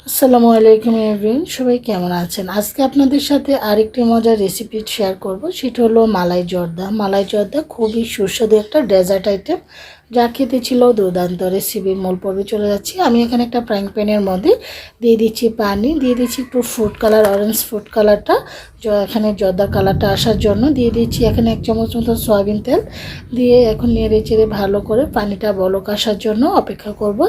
আসসালামু আলাইকুম এভরিওয়ান, সবাই কেমন আছেন? আজকে আপনাদের সাথে আরেকটি মজার রেসিপি শেয়ার করব। সেটা হলো মালাই জর্দা। মালাই জর্দা খুবই সুস্বাদু একটা ডেজার্ট আইটেম, যা খেতে ছিল দুর্দান্ত। রেসিপির মূল পর্বে চলে যাচ্ছি। আমি এখানে একটা ফ্রাইং প্যানের মধ্যে দিয়ে দিচ্ছি পানি, দিয়ে দিচ্ছি একটু ফুড কালার, অরেঞ্জ ফুড কালারটা এখানে জর্দা কালারটা আসার জন্য দিয়ে দিচ্ছি। এখানে 1 চামচ মতো সয়াবিন তেল দিয়ে এখন নেড়ে চেড়ে ভালো করে পানিটা বলক আসার জন্য অপেক্ষা করব।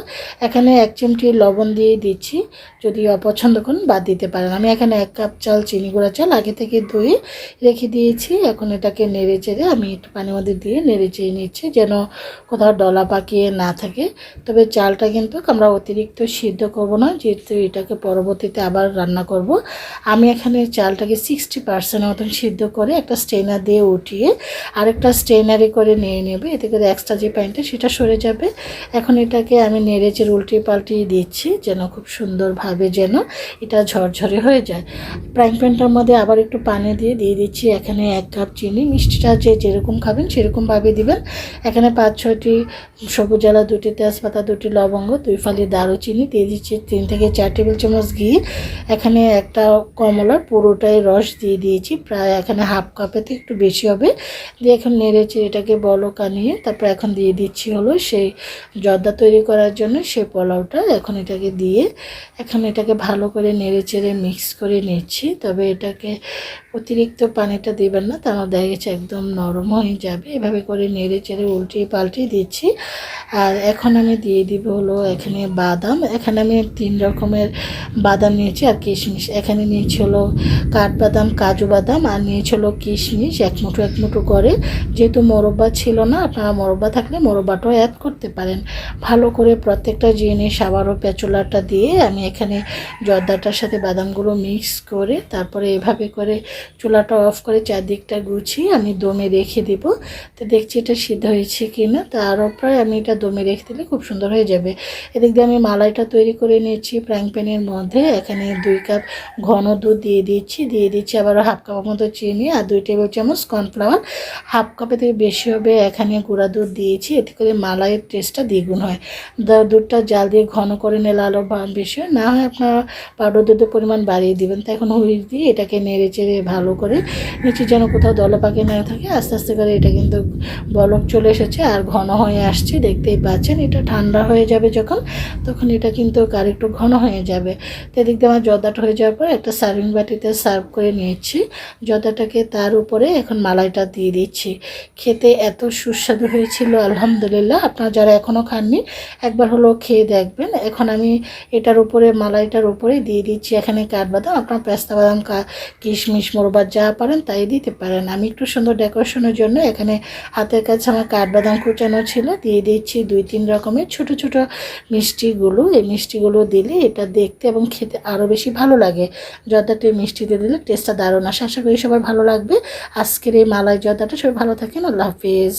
এখানে 1 চিমটি লবণ দিয়ে দিচ্ছি, যদি অপছন্দ করেন বাদ দিতে পারেন। আমি এখানে 1 কাপ চাল, চিনি গুঁড়া চাল আগে থেকে ধুয়ে রেখে দিয়েছি। এখন এটাকে নেড়ে চেড়ে আমি একটু পানির মধ্যে দিয়ে নেড়ে চেড়ে নিচ্ছি, যেন কোথাও ডলা পাকিয়ে না থাকে। তবে চালটা কিন্তু আমরা অতিরিক্ত সিদ্ধ করব না, যেহেতু এটাকে পরবর্তীতে আবার রান্না করব। আমি এখানে চালটাকে 60% মতন সিদ্ধ করে একটা স্ট্রেনার দিয়ে উঠিয়ে আরেকটা স্ট্রেনারে করে নিয়ে নেবে, এতে করে এক্সট্রা যে পানিটা সেটা সরে যাবে। এখন এটাকে আমি নেড়ে চেড়ে উল্টিয়ে পাল্টিয়ে দিচ্ছি, যেন খুব সুন্দরভাবে যেন এটা ঝরঝরে হয়ে যায়। ফ্রাইং প্যানটার মধ্যে আবার একটু পানি দিয়ে দিচ্ছি এখানে 1 কাপ চিনি। মিষ্টিটা যেরকম খাবেন সেরকমভাবে দিবেন। এখানে 5-6টি সবুজ এলাচ, 2টি তেজপাতা, 2টি লবঙ্গ, 2 ফালি দারুচিনি দিয়ে দিচ্ছি, 3 থেকে 4 টেবিল চামচ ঘি। এখানে একটা কমলার পুরোটাই রস দিয়ে দিয়েছি, প্রায় এখানে হাফ কাপেতে একটু বেশি হবে। দিয়ে এখন নেড়েছি এটাকে বলক আনিয়ে তারপর এখন দিয়ে দিচ্ছি হলো সেই জর্দা তৈরি করার জন্য সেই পোলাওটা। এখন এটাকে দিয়ে এখন এটাকে ভালো করে নেড়ে চেড়ে মিক্স করে নিচ্ছি। তবে এটাকে অতিরিক্ত পানিটা দেবেন না, তাহলে দেখা গেছে একদম নরম হয়ে যাবে। এভাবে করে নেড়ে চেড়ে উল্টিয়ে পাল্টিয়ে দিচ্ছি। আর এখন আমি দিয়ে দিব হলো এখানে বাদাম। এখানে আমি 3 রকমের বাদাম নিয়েছি আর কিশমিশ। এখানে নিয়েছি হলো কাঠবাদাম, কাজু বাদাম, আর নিয়েছি হলো কিশমিশ এক মুঠো করে। যেহেতু মোরব্বা ছিল না, আপনারা মোরব্বা থাকলে মোরব্বাটাও অ্যাড করতে পারেন। ভালো করে প্রত্যেকটা জিনিস আবারও পেঁচুলাটা দিয়ে আমি এখানে জর্দাটার সাথে বাদামগুলো মিক্স করে তারপরে এভাবে করে চুলাটা অফ করে চারদিকটা গুছিয়ে আমি দমে রেখে দেব। তো দেখছি এটা সিদ্ধ হয়েছে কি না। তার উপরে আমি এটা দমে রেখে দিলে খুব সুন্দর হয়ে যাবে। এদিক দিয়ে আমি মালাইটা তৈরি করে নিয়েছি ফ্রাইং প্যানের মধ্যে। এখানে 2 কাপ ঘন দুধ দিয়ে দিচ্ছি আবার হাফ কাপের মতো চিনি আর 2 টেবিল চামচ কর্নফ্লাওয়ার। হাফ কাপের থেকে বেশি হবে এখানে গুঁড়া দুধ দিয়েছি, এতে করে মালাইয়ের টেস্টটা দ্বিগুণ হয়। দুধটা জাল দিয়ে ঘন করে নিলে আরও বেশি হয়, না হয় আপনারা পাউডার দুধের পরিমাণ বাড়িয়ে দেবেন। তো এখন হুইল দিয়ে এটাকে নেড়ে চেড়ে ভালো করে নিচে যেন কোথাও দলা পাকে না থাকে। আস্তে আস্তে করে এটা কিন্তু বলক চলে এসেছে আর ঘন হয়ে আসছে, দেখতেই পাচ্ছেন। এটা ঠান্ডা হয়ে যাবে যখন, তখন এটা কিন্তু আর একটু ঘন হয়ে যাবে। তো এদিক দিয়ে আমার জর্দাটা হয়ে যাওয়ার পর একটা সার্ভিং বাটিতে সার্ভ করে নিয়েছি জর্দাটাকে। তার উপরে এখন মালাইটা দিয়ে দিচ্ছি। খেতে এত সুস্বাদু হয়েছিল আলহামদুলিল্লাহ। আপনারা যারা এখনও খাননি একবার হলো খেয়ে দেখবেন। এখন আমি এটার উপরে মালাইটার উপরে দিয়ে দিচ্ছি এখানে কাঠবাদাম। আপনার পেস্তা বাদাম, কিশমিশ, মোরব্বা যা পারেন তাই দিতে পারেন। আমি একটু সুন্দর ডেকোরেশনের জন্য এখানে হাতের কাছে আমার কাঠবাদাম কুচানো ছিল, দিয়ে দিচ্ছি 2-3 রকমের ছোট ছোট মিষ্টিগুলো। এই মিষ্টিগুলো দিলে এটা দেখতে এবং খেতে আরও বেশি ভালো লাগে। জর্দাতে মিষ্টিতে দিলে টেস্টটা দারুণ আসে। আশা করি সবার ভালো লাগবে আজকের এই মালাই জর্দাটা। সবাই ভালো থাকেন, আল্লাহ হাফিজ।